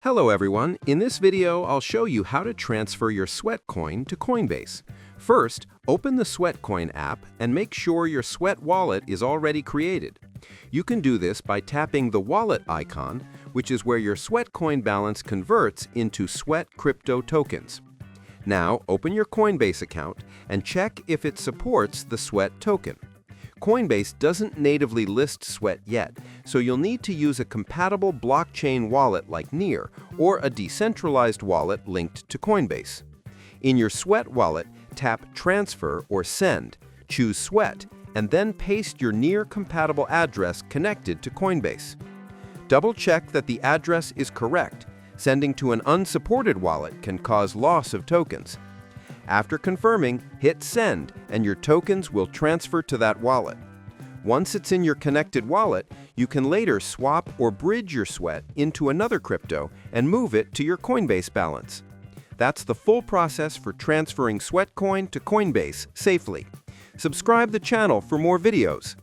Hello everyone, in this video I'll show you how to transfer your Sweatcoin to Coinbase. First, open the Sweatcoin app and make sure your Sweat wallet is already created. You can do this by tapping the wallet icon, which is where your Sweatcoin balance converts into Sweat crypto tokens. Now open your Coinbase account and check if it supports the Sweat token. Coinbase doesn't natively list Sweat yet, so you'll need to use a compatible blockchain wallet like Near or a decentralized wallet linked to Coinbase. In your Sweat wallet, tap Transfer or Send, choose Sweat, and then paste your Near-compatible address connected to Coinbase. Double-check that the address is correct. Sending to an unsupported wallet can cause loss of tokens. After confirming, hit Send, and your tokens will transfer to that wallet. Once it's in your connected wallet, you can later swap or bridge your Sweat into another crypto and move it to your Coinbase balance. That's the full process for transferring Sweatcoin to Coinbase safely. Subscribe the channel for more videos.